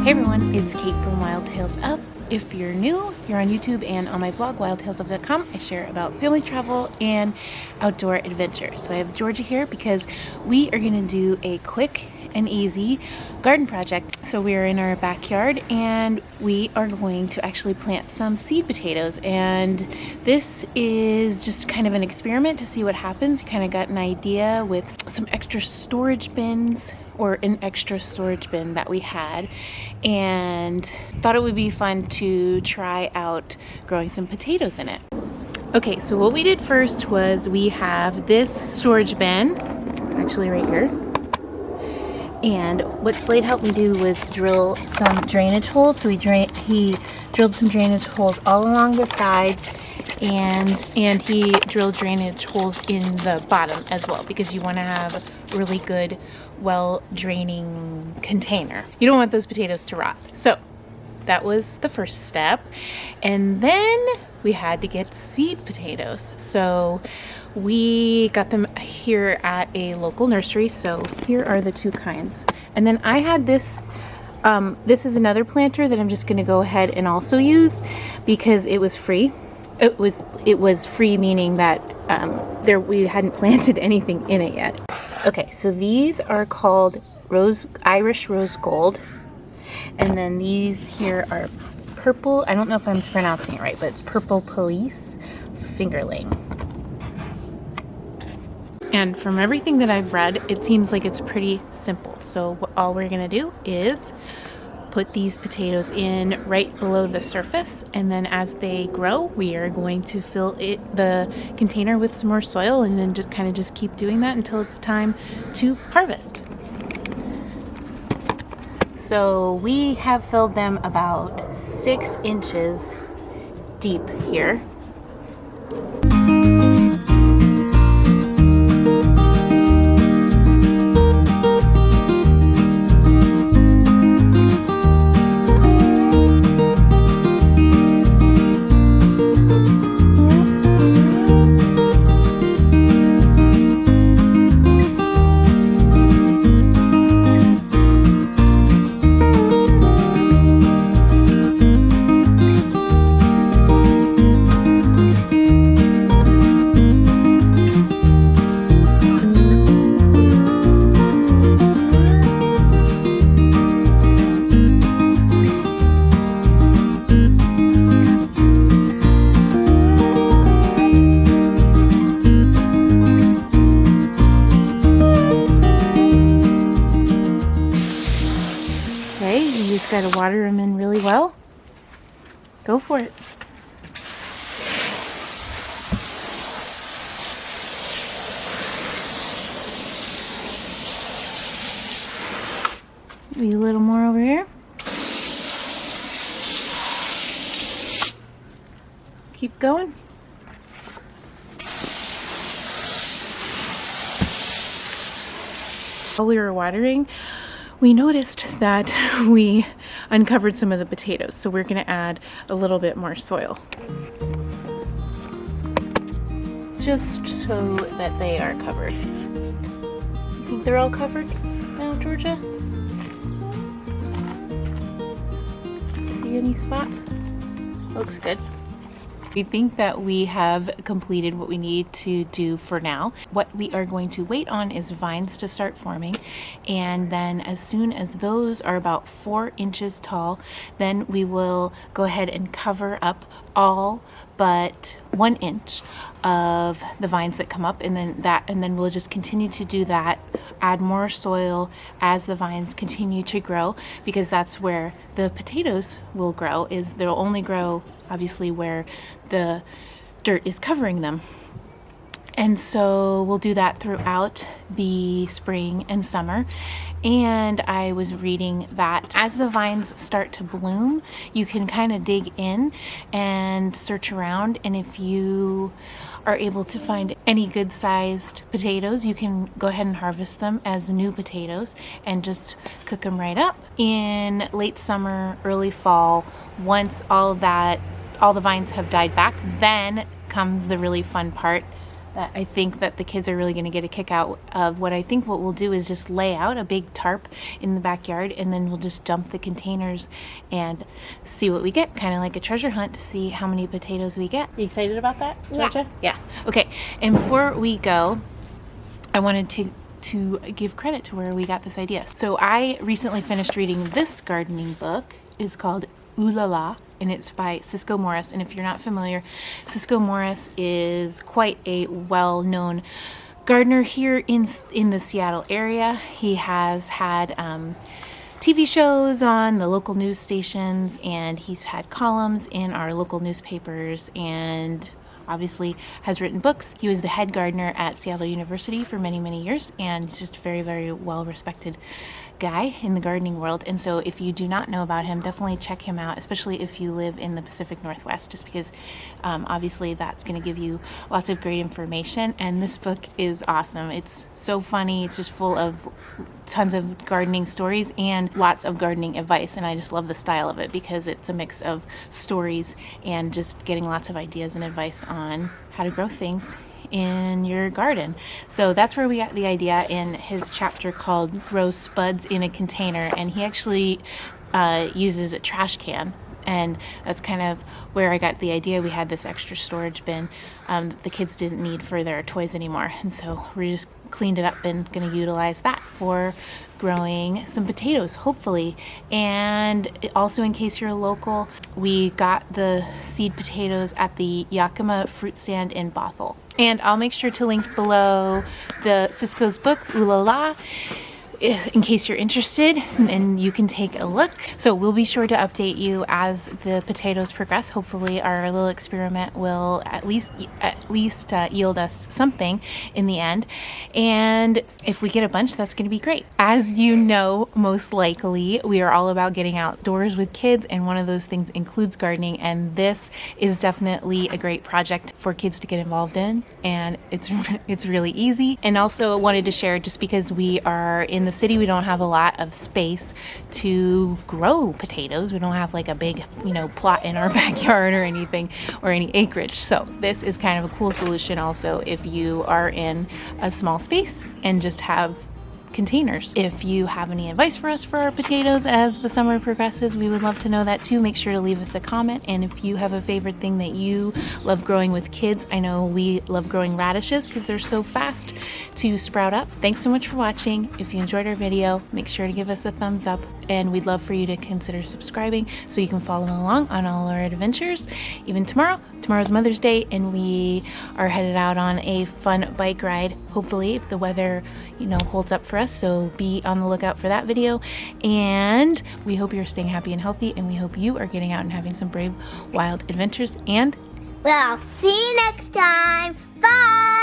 Hey everyone, it's Kate from Wild Tales Of. If you're new, you're on YouTube and on my blog, wildtalesof.com. I share about family travel and outdoor adventure. So I have Georgia here because we are going to do a quick and easy garden project. So we are in our backyard and we are going to actually plant some seed potatoes. And this is just kind of an experiment to see what happens. You kind of got an idea with some extra storage bins or an extra storage bin that we had, and thought it would be fun to try out growing some potatoes in it. Okay, so what we did first was we have this storage bin, actually right here. And what Slade helped me do was drill some drainage holes. So he drilled some drainage holes all along the sides, and he drilled drainage holes in the bottom as well, because you want to have a really good, well draining container. You don't want those potatoes to rot. So that was the first step. And then we had to get seed potatoes. So we got them here at a local nursery. So here are the two kinds. And then I had this, this is another planter that I'm just gonna go ahead and also use because it was free. It was free, meaning that we hadn't planted anything in it yet. Okay, so these are called Irish Rose Gold. And then these here are purple, I don't know if I'm pronouncing it right, but it's Purple Police Fingerling. And from everything that I've read, it seems like it's pretty simple. So all we're gonna do is put these potatoes in right below the surface, and then as they grow, we are going to fill the container with some more soil, and then just keep doing that until it's time to harvest. So we have filled them about 6 inches deep here. You just gotta water them in really well. Go for it. Maybe a little more over here. Keep going. While we were watering, we noticed that we uncovered some of the potatoes, so we're going to add a little bit more soil. Just so that they are covered. You think they're all covered now, Georgia? See any spots? Looks good. We think that we have completed what we need to do for now. What we are going to wait on is vines to start forming, and then as soon as those are about 4 inches tall, then we will go ahead and cover up all but 1 inch of the vines that come up, and then we'll just continue to do that, add more soil as the vines continue to grow, because that's where the potatoes will grow. They'll only grow obviously where the dirt is covering them. And so we'll do that throughout the spring and summer. And I was reading that as the vines start to bloom, you can kind of dig in and search around, and if you are able to find any good sized potatoes, you can go ahead and harvest them as new potatoes and just cook them right up. In late summer, early fall, once all the vines have died back, then comes the really fun part, that I think that the kids are really going to get a kick out of. What we'll do is just lay out a big tarp in the backyard, and then we'll just dump the containers and see what we get, kind of like a treasure hunt to see how many potatoes we get. You excited about that, Georgia? Yeah. Okay, and before we go, I wanted to give credit to where we got this idea. So I recently finished reading this gardening book. It's called Ooh La La, and it's by Cisco Morris. And if you're not familiar, Cisco Morris is quite a well-known gardener here in the Seattle area. He has had TV shows on the local news stations, and he's had columns in our local newspapers, and obviously has written books. He was the head gardener at Seattle University for many, many years, and he's just a very, very well-respected guy in the gardening world. And so if you do not know about him, definitely check him out, especially if you live in the Pacific Northwest, just because obviously that's going to give you lots of great information. And this book is awesome. It's so funny. It's just full of tons of gardening stories and lots of gardening advice, and I just love the style of it because it's a mix of stories and just getting lots of ideas and advice on how to grow things in your garden. So that's where we got the idea in his chapter called Grow Spuds in a Container, and he actually uses a trash can, and that's kind of where I got the idea. We had this extra storage bin that the kids didn't need for their toys anymore, and so we just cleaned it up and going to utilize that for growing some potatoes, hopefully. And also, in case you're local, we got the seed potatoes at the Yakima fruit stand in Bothell. And I'll make sure to link below the Cisco's book, Ooh La La, in case you're interested, and you can take a look. So we'll be sure to update you as the potatoes progress. Hopefully our little experiment will at least yield us something in the end. And if we get a bunch, that's going to be great. As you know, most likely we are all about getting outdoors with kids, and one of those things includes gardening, and this is definitely a great project for kids to get involved in, and it's really easy. And also wanted to share, just because we are in the city, we don't have a lot of space to grow potatoes. We don't have like a big, plot in our backyard or anything, or any acreage. So this is kind of a cool solution also if you are in a small space and just have containers. If you have any advice for us for our potatoes as the summer progresses, we would love to know that too. Make sure to leave us a comment. And if you have a favorite thing that you love growing with kids, I know we love growing radishes because they're so fast to sprout up. Thanks so much for watching. If you enjoyed our video, make sure to give us a thumbs up, and we'd love for you to consider subscribing so you can follow along on all our adventures. Even tomorrow's Mother's Day, and we are headed out on a fun bike ride, hopefully, if the weather holds up for us. So be on the lookout for that video, and we hope you're staying happy and healthy, and we hope you are getting out and having some brave, wild adventures. And well, see you next time. Bye.